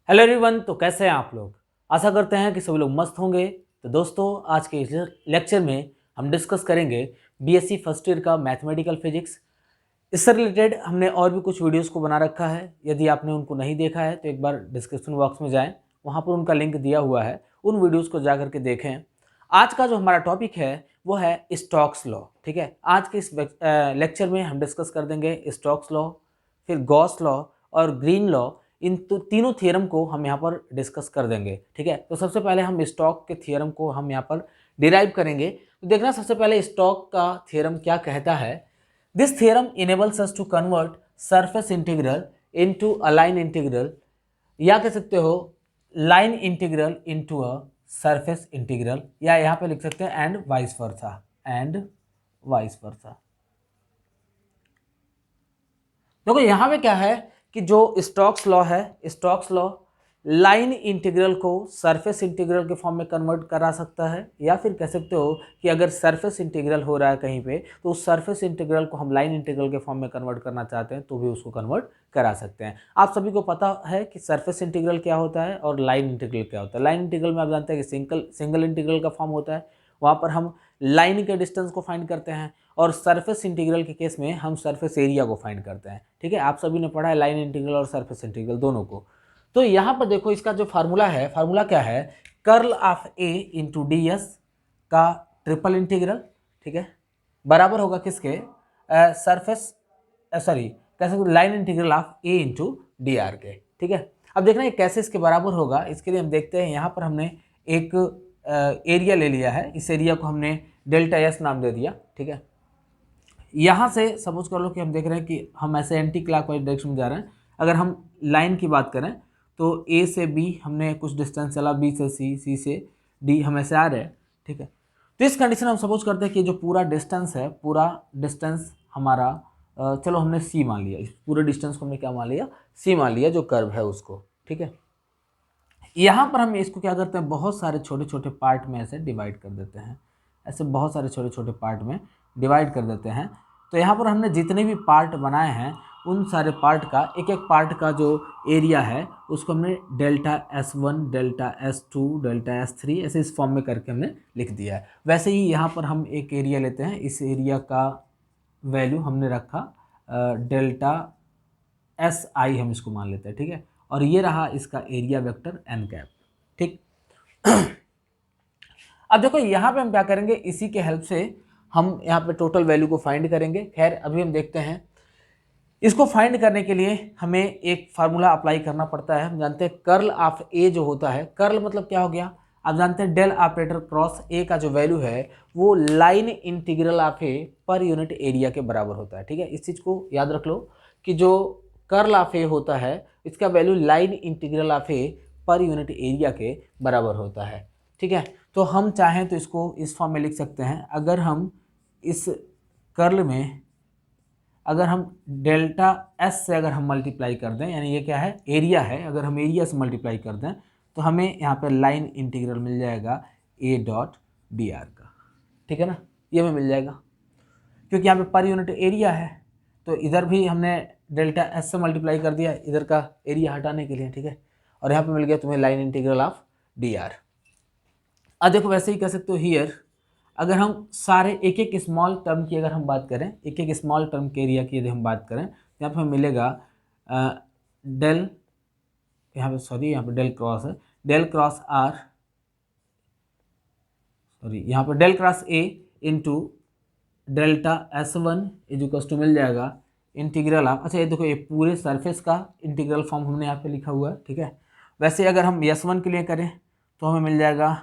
Hello everyone. तो कैसे हैं आप लोग? आशा करते हैं कि सभी लोग मस्त होंगे। तो दोस्तों, आज के इस लेक्चर में हम डिस्कस करेंगे बीएससी फर्स्ट ईयर का मैथमेटिकल फिजिक्स। इससे रिलेटेड हमने और भी कुछ वीडियोस को बना रखा है। यदि आपने उनको नहीं देखा है तो एक बार डिस्क्रिप्शन बॉक्स में जाएं, वहाँ पर उनका लिंक दिया हुआ है, उन वीडियोस को जा करके देखें। आज का जो हमारा टॉपिक है वो है स्टोक्स लॉ। ठीक है, आज के इस लेक्चर में हम डिस्कस कर देंगे स्टोक्स लॉ, फिर गॉस लॉ और ग्रीन लॉ। इन तीनों थ्योरम को हम यहाँ पर डिस्कस कर देंगे। ठीक है, तो सबसे पहले हम स्टोक के थ्योरम को हम यहाँ पर डिराइव करेंगे। तो देखना, सबसे पहले स्टोक का थ्योरम क्या कहता है। This theorem enables us to convert surface integral into a line integral, या कह सकते हो line integral into a surface integral, या यहाँ पे लिख सकते हैं and vice versa, and vice versa. देखो यहाँ पे क्या है कि जो स्टोक्स लॉ है, स्टोक्स लॉ लाइन इंटीग्रल को सरफेस इंटीग्रल के फॉर्म में कन्वर्ट करा सकता है, या फिर कह सकते हो कि अगर सरफेस इंटीग्रल हो रहा है कहीं पे तो उस सरफेस इंटीग्रल को हम लाइन इंटीग्रल के फॉर्म में कन्वर्ट करना चाहते हैं तो भी उसको कन्वर्ट करा सकते हैं। आप सभी को पता है कि सरफेस इंटीग्रल क्या होता है और लाइन इंटीग्रल क्या होता है। लाइन इंटीग्रल में आप जानते हैं कि सिंगल इंटीग्रल का फॉर्म होता है, वहाँ पर हम लाइन के डिस्टेंस को फाइंड करते हैं, और सरफेस इंटीग्रल के केस में हम सरफेस एरिया को फाइंड करते हैं। ठीक है, आप सभी ने पढ़ा है लाइन इंटीग्रल और सरफेस इंटीग्रल दोनों को। तो यहाँ पर देखो, इसका जो फार्मूला है, फार्मूला क्या है, curl of A into D S का ट्रिपल इंटीग्रल। ठीक है, बराबर होगा किसके, सरफेस सॉरी कैसे, line integral of A into D are के। ठीक है, अब देखना ये कैसे इसके बराबर होगा। इसके लिए हम देखते हैं, यहाँ पर हमने एक एरिया ले लिया है, इस एरिया को हमने डेल्टा एस नाम दे दिया। ठीक है, यहाँ से सपोज कर लो कि हम देख रहे हैं कि हम ऐसे एंटी क्लॉकवाइज डायरेक्शन में जा रहे हैं। अगर हम लाइन की बात करें तो ए से बी हमने कुछ डिस्टेंस चला, बी से सी, सी से डी, हम ऐसे आ रहे हैं। ठीक है, तो इस कंडीशन में हम सपोज करते हैं कि जो पूरा डिस्टेंस है, पूरा डिस्टेंस हमारा चलो हमने सी मान लिया, इस पूरे डिस्टेंस को हमने क्या मान लिया, सी मान लिया, जो कर्व है उसको। ठीक है, यहाँ पर हम इसको क्या करते हैं, बहुत सारे छोटे छोटे पार्ट में ऐसे डिवाइड कर देते हैं, ऐसे बहुत सारे छोटे छोटे पार्ट में डिवाइड कर देते हैं। तो यहाँ पर हमने जितने भी पार्ट बनाए हैं उन सारे पार्ट का, एक एक पार्ट का जो एरिया है उसको हमने delta S1, delta S2, delta S3 ऐसे इस फॉर्म में करके हमने लिख दिया है। वैसे ही यहाँ पर हम एक एरिया लेते हैं, इस एरिया का वैल्यू हमने रखा डेल्टा SI, हम इसको मान लेते हैं। ठीक है, और ये रहा इसका एरिया वेक्टर n कैप। ठीक, अब देखो यहाँ पे हम क्या करेंगे, इसी के हेल्प से हम यहाँ पे टोटल वैल्यू को फाइंड करेंगे। खैर अभी हम देखते हैं, इसको फाइंड करने के लिए हमें एक फार्मूला अप्लाई करना पड़ता है। हम जानते हैं कर्ल ऑफ ए जो होता है, कर्ल मतलब क्या हो गया, आप जानते हैं डेल ऑपरेटर क्रॉस ए का जो वैल्यू है वो line integral of A per unit area के बराबर होता है। ठीक है, इस चीज़ को याद रख लो कि जो कर्ल ऑफ ए होता है इसका value line integral of A per unit area के बराबर होता है। ठीक है, तो हम चाहें तो इसको इस फॉर्म में लिख सकते हैं। अगर हम इस कर्ल में अगर हम डेल्टा एस से अगर हम मल्टीप्लाई कर दें, यानी ये क्या है, एरिया है, अगर हम एरिया से मल्टीप्लाई कर दें तो हमें यहाँ पे लाइन इंटीग्रल मिल जाएगा ए डॉट डी आर का। ठीक है ना, ये हमें मिल जाएगा क्योंकि यहाँ पे पर यूनिट एरिया है, तो इधर भी हमने डेल्टा एस से मल्टीप्लाई कर दिया इधर का एरिया हटाने के लिए। ठीक है, और यहाँ पे मिल गया तुम्हें line integral of D R. अब देखो वैसे ही कह सकते हो हियर, अगर हम सारे एक एक स्मॉल टर्म की अगर हम बात करें, एक एक स्मॉल टर्म के एरिया की यदि हम बात करें तो यहाँ पे हमें मिलेगा डेल, यहाँ पे सॉरी यहाँ पे डेल क्रॉस है, डेल क्रॉस आर, सॉरी यहाँ पे del cross A into delta S1 equals to मिल जाएगा इंटीग्रल ऑफ, अच्छा ये देखो ये पूरे सरफेस का इंटीग्रल फॉर्म हमने यहाँ पे लिखा हुआ है। ठीक है, वैसे अगर हम S1 के लिए करें तो हमें मिल जाएगा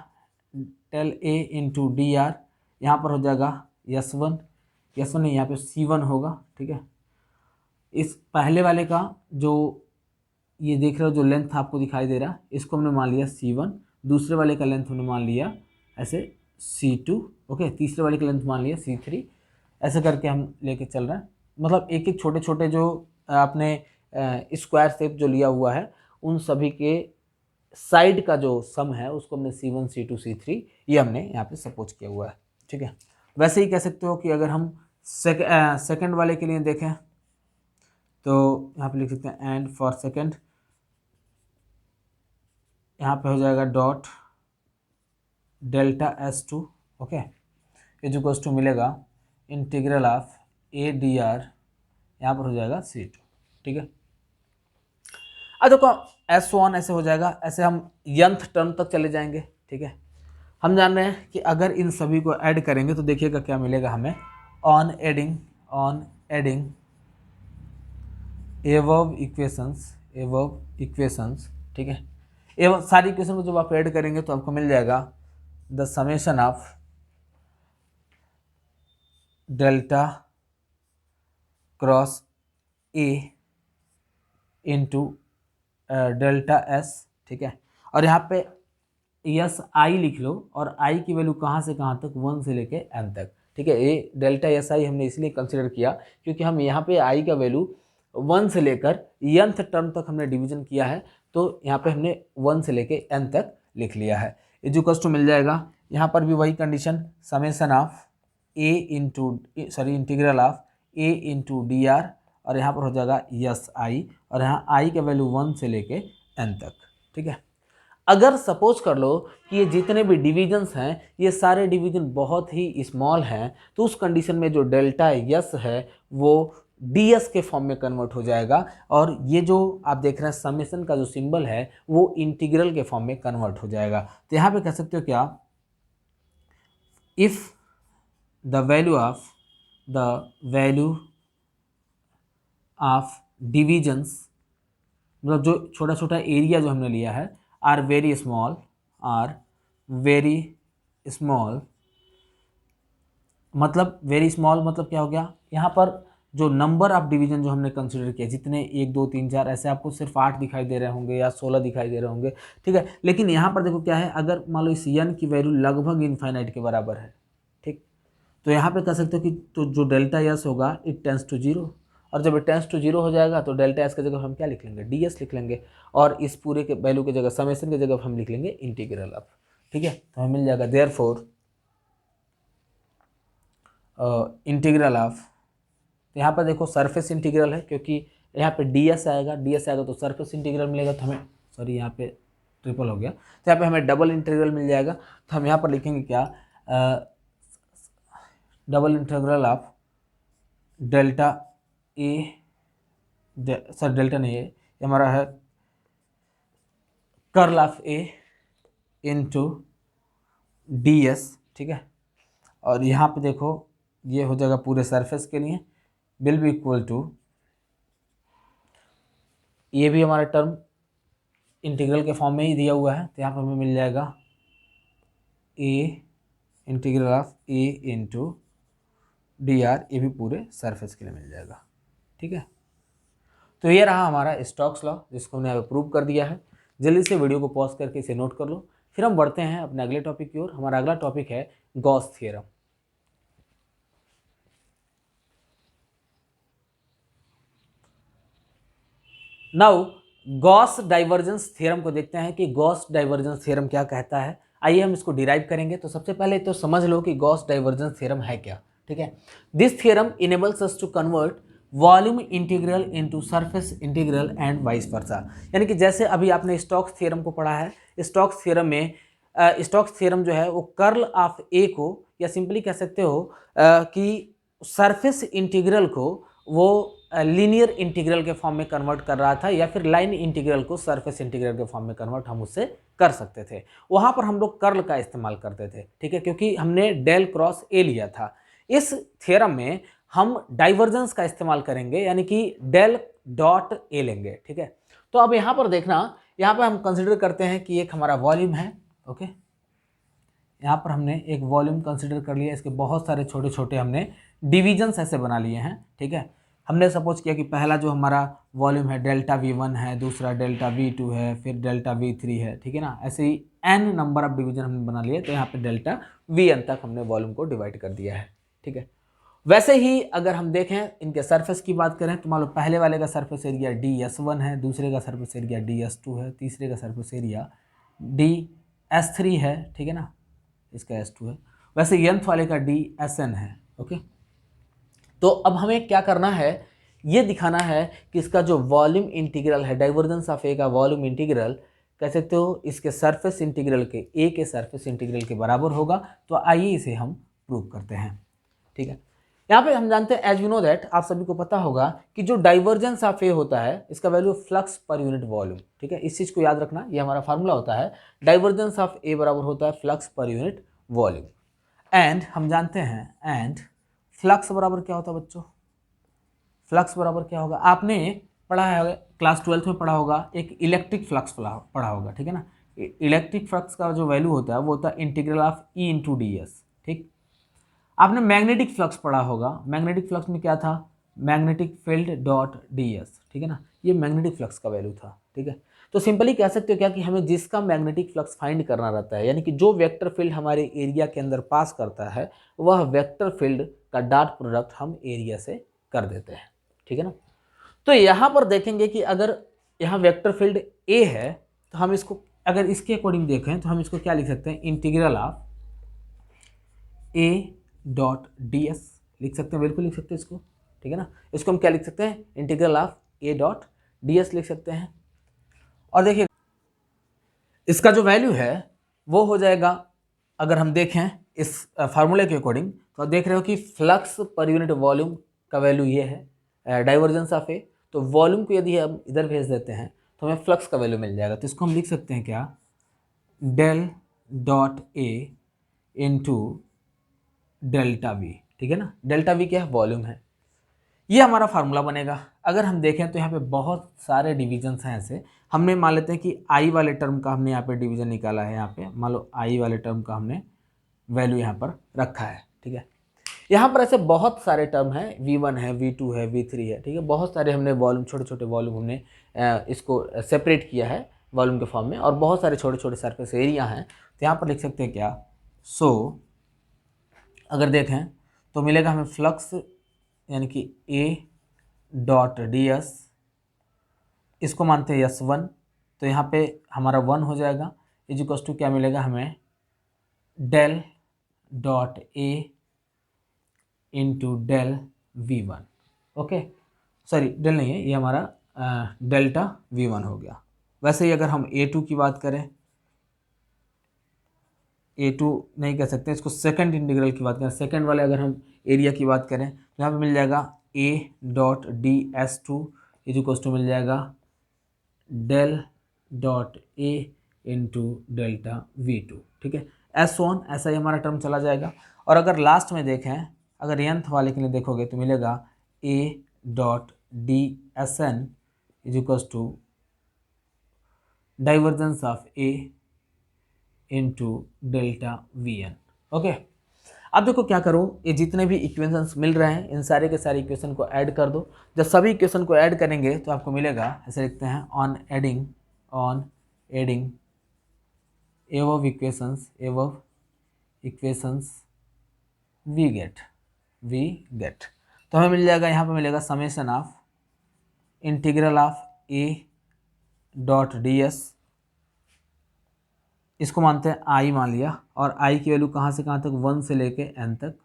del A into D R, यहाँ पर हो जाएगा S1 नहीं, यहाँ पे C1 होगा। ठीक है, इस पहले वाले का जो ये देख रहे हो जो लेंथ आपको दिखाई दे रहा है इसको हमने मान लिया C1, दूसरे वाले का लेंथ हमने मान लिया ऐसे C2, ओके, तीसरे वाले का लेंथ मान लिया C3, ऐसे करके हम लेके चल रहे हैं। मतलब एक एक छोटे छोटे जो आपने स्क्वायर शेप जो लिया हुआ है उन सभी के साइड का जो सम है उसको हमने C1, C2, C3 ये हमने यहाँ पे सपोज किया हुआ है। ठीक है, वैसे ही कह सकते हो कि अगर हम सेकंड वाले के लिए देखें तो यहाँ पे लिख सकते हैं एंड फॉर सेकंड यहाँ पे हो जाएगा dot delta S2, okay, is to मिलेगा integral of A D R, यहाँ पर हो जाएगा C2, ठीक है। अब देखो S1 ऐसे हो जाएगा, ऐसे हम nth टर्म तक चले जाएंगे, ठीक है। हम जान रहे हैं कि अगर इन सभी को ऐड करेंगे तो देखिएगा क्या मिलेगा हमें, ऑन एडिंग एबव इक्वेशंस, ठीक है। एवं सारी इक्वेशन को जब आप ऐड करेंगे तो आपको मिल जाएगा the summation of delta cross A into delta S, ठीक है। और यहाँ पे यस आई लिख लो, और आई की वैल्यू कहाँ से कहाँ तक, 1 से लेके n तक, ठीक है। ये डेल्टा एस आई हमने इसलिए कंसिडर किया क्योंकि हम यहाँ पे आई का वैल्यू 1 से लेकर nth टर्म तक हमने डिवीजन किया है, तो यहाँ पे हमने 1 से लेके n तक लिख लिया है। इज टू मिल जाएगा, यहाँ पर भी वही condition, summation of A into integral of A into D are, और यहाँ पर हो जाएगा यस आई, और यहाँ आई का वैल्यू 1 से लेके n तक, ठीक है। अगर सपोज कर लो कि ये जितने भी डिवीजन्स हैं ये सारे डिवीजन बहुत ही स्मॉल हैं, तो उस कंडीशन में जो डेल्टा यस है वो ds के फॉर्म में कन्वर्ट हो जाएगा, और ये जो आप देख रहे हैं समेशन का जो सिंबल है वो इंटीग्रल के फॉर्म में कन्वर्ट हो जाएगा। तो यहाँ पे कह सकते हो क्या, if the value of divisions, मतलब जो छोटा छोटा एरिया जो हमने लिया है, आर वेरी स्मॉल, मतलब वेरी स्मॉल मतलब क्या हो गया, यहाँ पर जो नंबर ऑफ डिवीजन जो हमने कंसिडर किया, जितने 1 2 3 4 ऐसे आपको सिर्फ 8 दिखाई दे रहे होंगे या 16 दिखाई दे रहे होंगे, ठीक है। लेकिन यहाँ पर देखो क्या है, अगर मान लो इस n की वैल्यू लगभग इनफाइनाइट के बराबर है, ठीक, तो यहाँ पे कह सकते हो कि तो जो डेल्टा यस होगा इट टेंस टू 0, और जब टेंस टू 0 हो जाएगा तो डेल्टा एस की जगह हम क्या लिख लेंगे, ds लिख लेंगे, और इस पूरे के वैल्यू की जगह समेशन की जगह हम लिख लेंगे इंटीग्रल ऑफ, ठीक है। तो हमें मिल जाएगा देयरफॉर इंटीग्रल ऑफ, यहाँ पर देखो सरफेस इंटीग्रल है क्योंकि यहाँ पे ds आएगा तो सरफेस इंटीग्रल मिलेगा, तो हमें सॉरी यहाँ पे ट्रिपल हो गया, तो यहाँ पे हमें डबल इंटीग्रल मिल जाएगा। तो हम यहाँ पर लिखेंगे क्या, double integral of delta A, sir delta नहीं है, ये हमारा है curl of A into ds, ठीक है। और यहाँ पे देखो ये हो जाएगा पूरे सरफेस के लिए, विल बी इक्वल टू, ये भी हमारा टर्म इंटीग्रल के फॉर्म में ही दिया हुआ है, तो यहाँ पर हमें मिल जाएगा A integral of A into D R, ये भी पूरे सरफेस के लिए मिल जाएगा, ठीक है। तो ये रहा हमारा स्टोक्स लॉ जिसको हमने प्रूव कर दिया है। जल्दी से वीडियो को पॉज करके इसे नोट कर लो, फिर हम बढ़ते हैं अपने अगले टॉपिक की ओर। हमारा अगला टॉपिक है Gauss theorem. Now Gauss divergence theorem को देखते हैं कि गॉस डाइवर्जेंस थ्योरम क्या कहता है। आइए हम इसको डिराइव करेंगे। तो सबसे पहले तो समझ लो कि गॉस डाइवर्जेंस थ्योरम है क्या, ठीक है। This theorem enables us to convert volume integral into surface integral and vice versa. यानी कि जैसे अभी आपने स्टोक्स थ्योरम को पढ़ा है, स्टोक्स थ्योरम में स्टोक्स थ्योरम जो है वो कर्ल ऑफ ए को, या सिंपली कह सकते हो कि सरफेस इंटीग्रल को वो लीनियर इंटीग्रल के फॉर्म में कन्वर्ट कर रहा था, या फिर लाइन इंटीग्रल को सरफेस इंटीग्रल के फॉर्म में कन्वर्ट हम उससे कर सकते थे। वहाँ पर हम लोग कर्ल का इस्तेमाल करते थे, ठीक है, क्योंकि हमने डेल क्रॉस ए लिया था। इस थ्योरम में हम डाइवर्जेंस का इस्तेमाल करेंगे, यानी कि डेल डॉट ए लेंगे, ठीक है। तो अब यहाँ पर देखना, यहाँ पर हम कंसिडर करते हैं कि एक हमारा वॉल्यूम है, ओके। यहाँ पर हमने एक वॉल्यूम कंसिडर कर लिया, इसके बहुत सारे छोटे छोटे हमने डिविजन्स ऐसे बना लिए हैं, ठीक है। हमने सपोज किया कि पहला जो हमारा वॉल्यूम है डेल्टा V1 है, दूसरा डेल्टा V2 है, फिर डेल्टा V3 है, ठीक है ना। ऐसे ही n नंबर ऑफ डिवीजन हमने बना लिए, तो यहाँ पे डेल्टा Vn तक हमने वॉल्यूम को डिवाइड कर दिया है, ठीक है। वैसे ही अगर हम देखें इनके सरफेस की बात करें तो मान लो पहले वाले का सरफेस एरिया ds1 है, दूसरे का सरफेस एरिया ds2 है, तीसरे का सरफेस एरिया ds3 है, ठीक है ना, इसका s2 है। वैसे nth वाले का dsn है, ओके। तो अब हमें क्या करना है, ये दिखाना है कि इसका जो वॉल्यूम इंटीग्रल है, डाइवर्जेंस ऑफ ए का वॉल्यूम इंटीग्रल कह सकते हो इसके सरफेस इंटीग्रल के ए के सरफेस इंटीग्रल के बराबर होगा। तो आइए इसे हम प्रूव करते हैं। ठीक है, यहाँ पे हम जानते हैं एज वी नो दैट, आप सभी को पता होगा कि जो डाइवर्जेंस ऑफ ए होता है इसका value flux per unit volume. ठीक है, इस चीज़ को याद रखना, ये हमारा फार्मूला होता है, डाइवर्जेंस ऑफ ए बराबर होता है flux per unit volume. And हम जानते हैं एंड फ्लक्स बराबर क्या होता है बच्चों, फ्लक्स बराबर क्या होगा, आपने पढ़ा है क्लास 12th में पढ़ा होगा, एक इलेक्ट्रिक फ्लक्स पढ़ा होगा। ठीक है ना, इलेक्ट्रिक फ्लक्स का जो वैल्यू होता है वो होता है integral of E into D S. ठीक, आपने मैग्नेटिक फ्लक्स पढ़ा होगा, मैग्नेटिक फ्लक्स में क्या था, magnetic field dot D S. ठीक है ना, ये मैग्नेटिक फ्लक्स का वैल्यू था। ठीक है, तो सिंपली कह सकते हो क्या कि हमें जिसका मैग्नेटिक फ्लक्स फाइंड करना रहता है, यानी कि जो वेक्टर फील्ड हमारे एरिया के अंदर पास करता है, वह वेक्टर फील्ड का डॉट प्रोडक्ट हम एरिया से कर देते हैं। ठीक है ना, तो यहाँ पर देखेंगे कि अगर यहाँ वेक्टर फील्ड ए है तो हम इसको अगर इसके अकॉर्डिंग देखें तो हम इसको क्या लिख सकते हैं, integral of A dot D S लिख सकते हैं, बिल्कुल लिख सकते हैं इसको। ठीक है ना, इसको हम क्या लिख सकते हैं, integral of A dot D S लिख सकते हैं। और देखिए इसका जो वैल्यू है वो हो जाएगा, अगर हम देखें इस फार्मूले के अकॉर्डिंग तो देख रहे हो कि फ्लक्स पर यूनिट वॉल्यूम का वैल्यू ये है, डाइवर्जेंस ऑफ ए, तो वॉल्यूम को यदि हम इधर भेज देते हैं तो हमें फ्लक्स का वैल्यू मिल जाएगा। तो इसको हम लिख सकते हैं क्या, del dot A into delta V. ठीक है ना, डेल्टा वी क्या है, वॉल्यूम है, ये हमारा फार्मूला बनेगा। अगर हम देखें तो यहाँ पे बहुत सारे डिविजन्स हैं ऐसे, हमने मान लेते हैं कि आई वाले टर्म का हमने यहाँ पे डिवीजन निकाला है, यहाँ पे मान लो आई वाले टर्म का हमने वैल्यू यहाँ पर रखा है। ठीक है, यहाँ पर ऐसे बहुत सारे टर्म हैं, V1 है, V2 है, V3 है। ठीक है, बहुत सारे हमने वॉल्यूम, छोटे छोटे वॉल्यूम हमने इसको सेपरेट किया है वॉल्यूम के फॉर्म में, और बहुत सारे छोटे छोटे सरफेस एरिया हैं। तो यहाँ पर लिख सकते हैं क्या, सो अगर देखें तो मिलेगा हमें फ्लक्स यानी कि ए डॉट डी एस, इसको मानते हैं S1, तो यहाँ पे हमारा 1 हो जाएगा, इज इक्वल्स टू क्या मिलेगा हमें, del dot A into del V1। Okay, sorry del नहीं है ये हमारा डेल्टा V1 हो गया। वैसे ही अगर हम A2 की बात करें, A2 नहीं कह सकते, इसको सेकंड इंटीग्रल की बात करें, सेकंड वाले अगर हम एरिया की बात करें तो यहाँ पे मिल जाएगा A dot D S two is equals to मिल जाएगा del dot A into delta V2। ठीक है, S1 ऐसा ही हमारा टर्म चला जाएगा। और अगर लास्ट में देखें, अगर nth वाले के लिए देखोगे तो मिलेगा A dot D s n is equals to divergence of A into delta v n. Okay, अब देखो क्या करो, ये जितने भी इक्वेशंस मिल रहे हैं इन सारे के सारे इक्वेशन को ऐड कर दो। जब सभी इक्वेशन को ऐड करेंगे तो आपको मिलेगा, ऐसे लिखते हैं, on adding above equations we get, तो हमें मिल जाएगा, यहाँ पे मिलेगा summation of integral of A dot D s, इसको मानते हैं आई मान लिया, और आई की वैल्यू कहाँ से कहाँ तक, 1 से लेके n तक,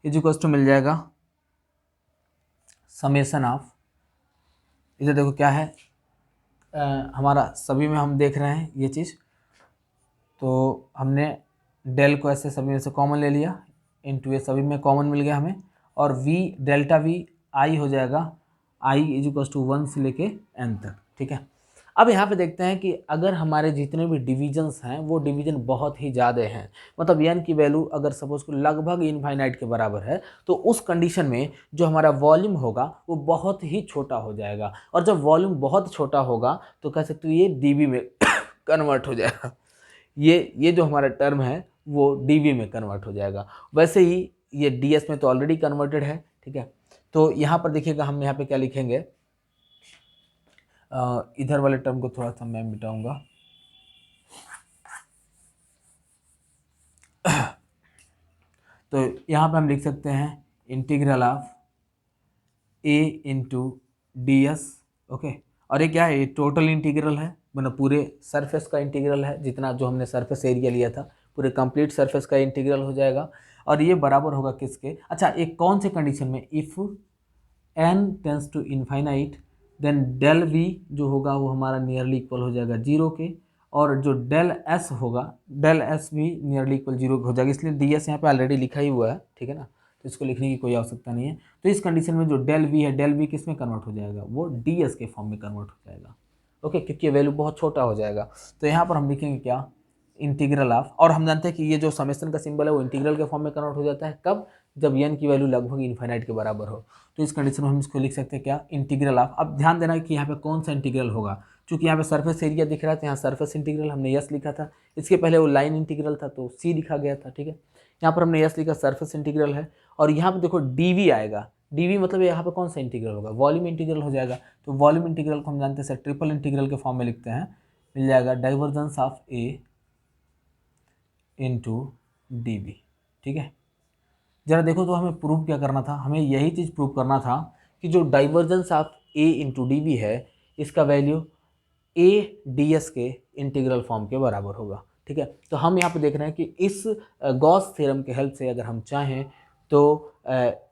इज इक्वल्स टू मिल जाएगा समेशन ऑफ, इधर देखो क्या है, हमारा सभी में हम देख रहे हैं ये चीज़, तो हमने डेल को ऐसे सभी में से कॉमन ले लिया, इनटू ये सभी में कॉमन मिल गया हमें, और v डेल्टा वी आई हो जाएगा, आई इज इक्वल्स टू 1 से लेके n तक। ठीक है, अब यहाँ पे देखते हैं कि अगर हमारे जितने भी डिवीजन्स हैं वो डिवीजन बहुत ही ज़्यादा हैं, मतलब n की वैल्यू अगर सपोज को लगभग इनफाइनाइट के बराबर है, तो उस कंडीशन में जो हमारा वॉल्यूम होगा वो बहुत ही छोटा हो जाएगा, और जब वॉल्यूम बहुत छोटा होगा तो कह सकते हो ये dB में कन्वर्ट हो जाएगा, ये जो हमारा टर्म है वो dB में कन्वर्ट हो जाएगा। वैसे ही ये ds में तो ऑलरेडी कन्वर्टेड है। ठीक है, तो यहाँ पर देखिएगा हम यहाँ पे क्या लिखेंगे, इधर वाले टर्म को थोड़ा सा मैं मिटाऊंगा, तो यहाँ पे हम लिख सकते हैं integral of A into D S. Okay, और ये क्या है, ये टोटल इंटीग्रल है, मतलब पूरे सरफेस का इंटीग्रल है, जितना जो हमने सरफेस एरिया लिया था पूरे कंप्लीट सरफेस का इंटीग्रल हो जाएगा, और ये बराबर होगा किसके, अच्छा एक कौन से कंडीशन में, if n tends to infinite then del v जो होगा वो हमारा नियरली इक्वल हो जाएगा 0 के, और जो डेल एस होगा, डेल एस भी नियरली इक्वल 0 हो जाएगा, इसलिए डी एस यहाँ पे ऑलरेडी लिखा ही हुआ है, ठीक है ना, तो इसको लिखने की कोई आवश्यकता नहीं है। तो इस कंडीशन में जो डेल वी है, डेल वी किस में कन्वर्ट हो जाएगा, वो डी एस के फॉर्म में कन्वर्ट हो जाएगा, ओके, क्योंकि वैल्यू बहुत छोटा हो जाएगा। तो यहाँ पर हम लिखेंगे क्या, इंटीग्रल ऑफ, और हम जानते हैं कि ये जो समेशन का सिंबल है वो इंटीग्रल के फॉर्म में कन्वर्ट हो जाता है, कब, जब n की वैल्यू लगभग इन्फाइनाइट के बराबर हो। तो इस कंडीशन में हम इसको लिख सकते हैं क्या, इंटीग्रल ऑफ। अब ध्यान देना कि यहाँ पे कौन सा इंटीग्रल होगा, क्योंकि यहाँ पे सरफेस एरिया दिख रहा था, यहाँ सरफेस इंटीग्रल हमने यस लिखा था, इसके पहले वो लाइन इंटीग्रल था तो सी लिखा गया था, ठीक है। यहाँ पर हमने यस लिखा, सरफेस इंटीग्रल है, और यहाँ पे देखो डी आएगा, डी मतलब यहाँ पे कौन सा इंटीग्रल होगा, वॉल्यूम इंटीग्रल हो जाएगा। तो वॉल्यूम इंटीग्रल को हम जानते हैं ट्रिपल इंटीग्रल के फॉर्म में लिखते हैं, मिल जाएगा divergence of A into d b, ठीक है। जरा देखो तो हमें प्रूव क्या करना था, हमें यही चीज़ प्रूव करना था कि जो divergence of A into d b है, इसका वैल्यू ए डी एस के इंटीग्रल फॉर्म के बराबर होगा, ठीक है। तो हम यहाँ पे देख रहे हैं कि इस गॉस थ्योरम के हेल्प से अगर हम चाहें तो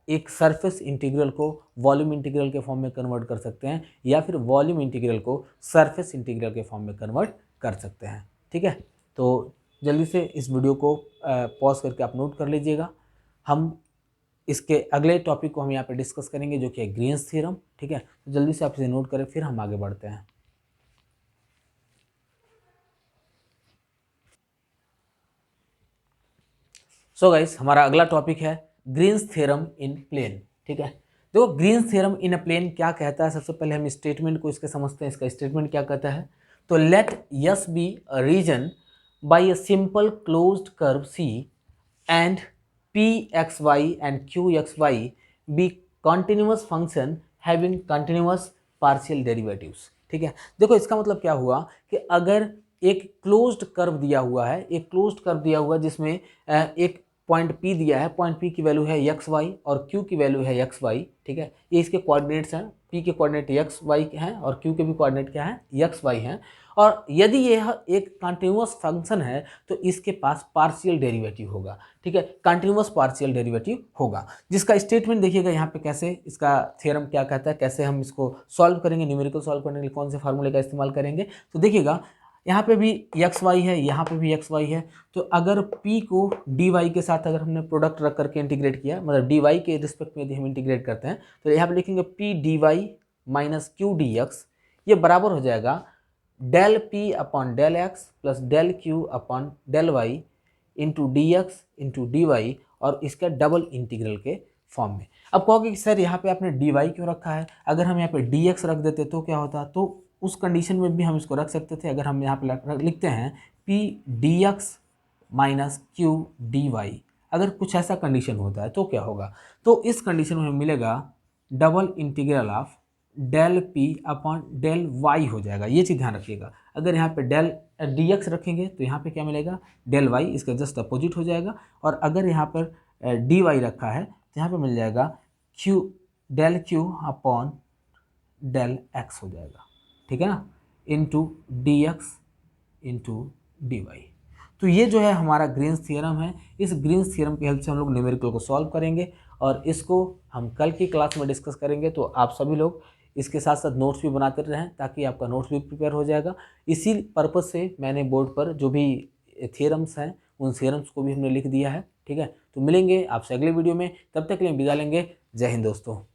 एक सरफेस इंटीग्रल को वॉल्यूम इंटीग्रल के फॉर्म में कन्वर्ट कर सकते हैं, या फिर वॉल्यूम इंटीग्रल को सरफेस इंटीग्रल के फॉर्म में कन्वर्ट कर सकते हैं, ठीक है। तो जल्दी से इस वीडियो को पॉज करके आप नोट कर लीजिएगा। हम इसके अगले टॉपिक को हम यहाँ पे डिस्कस करेंगे जो कि है ग्रीन्स थ्योरम, ठीक है। तो जल्दी से आप इसे नोट करें, फिर हम आगे बढ़ते हैं। सो गाइस, हमारा अगला टॉपिक है ग्रीन्स थ्योरम इन प्लेन, ठीक है। देखो Green's theorem in a plane क्या कहता है, सबसे पहले हम स्टेटमेंट को इसके समझते हैं। इसका स्टेटमेंट क्या कहता है, तो let S be a region by a simple closed curve C and Pxy and Qxy be continuous function having continuous partial derivatives, ठीक है। देखो इसका मतलब क्या हुआ कि अगर एक क्लोज्ड कर्व दिया हुआ है, एक क्लोज्ड कर्व दिया हुआ है जिसमें एक पॉइंट P दिया है, पॉइंट P की वैल्यू है एक्स वाई और Q की वैल्यू है एक्स वाई, ठीक है। ये इसके कोऑर्डिनेट्स हैं, P के कोऑर्डिनेट एक्स वाई हैं और Q के भी कोऑर्डिनेट क्या है, एक्स वाई हैं। और यदि यह एक कंटिन्यूअस फंक्शन है तो इसके पास पार्शियल डेरिवेटिव होगा, ठीक है, कंटिन्यूअस पार्शियल डेरिवेटिव होगा, जिसका स्टेटमेंट देखिएगा यहाँ पे कैसे, इसका थ्योरम क्या कहता है, कैसे हम इसको सॉल्व करेंगे, न्यूमेरिकल सॉल्व करने के लिए कौन से फार्मूले का इस्तेमाल करेंगे। तो देखिएगा यहाँ पे भी एक्स वाई है, यहाँ पे भी एक्स वाई है, तो अगर p को dy के साथ अगर हमने प्रोडक्ट रख करके इंटीग्रेट किया, मतलब dy के रिस्पेक्ट में यदि हम इंटीग्रेट करते हैं तो यहाँ पे लिखेंगे p dy minus q d x, ये बराबर हो जाएगा del p upon del x plus del q upon del y into d x into d y, और इसका डबल इंटीग्रल के फॉर्म में। अब कहोगे कि सर यहाँ पे आपने dy क्यों रखा है, अगर हम यहाँ पे dx रख देते तो क्या होता, तो उस कंडीशन में भी हम इसको रख सकते थे। अगर हम यहाँ पे लिखते हैं p dx minus q d y, अगर कुछ ऐसा कंडीशन होता है तो क्या होगा, तो इस कंडीशन में मिलेगा double integral of del p upon del y हो जाएगा। ये चीज़ ध्यान रखिएगा, अगर यहाँ पे डेल dx रखेंगे तो यहाँ पे क्या मिलेगा, डेल y, इसका जस्ट अपोजिट हो जाएगा, और अगर यहाँ पर dy रखा है तो यहाँ पे मिल जाएगा del q upon del x हो जाएगा, ठीक है ना, into d x into d y. तो ये जो है हमारा ग्रीन्स थ्योरम है। इस ग्रीन्स थ्योरम की हेल्प से हम लोग न्यूमेरिकल को सॉल्व करेंगे और इसको हम कल की क्लास में डिस्कस करेंगे। तो आप सभी लोग इसके साथ साथ नोट्स भी बनाते रहें ताकि आपका नोट्स भी प्रिपेयर हो जाएगा। इसी पर्पज़ से मैंने बोर्ड पर जो भी थ्योरम्स हैं उन थ्योरम्स को भी हमने लिख दिया है, ठीक है। तो मिलेंगे आपसे अगले वीडियो में, तब तक के लिए विदा लेंगे। जय हिंद दोस्तों।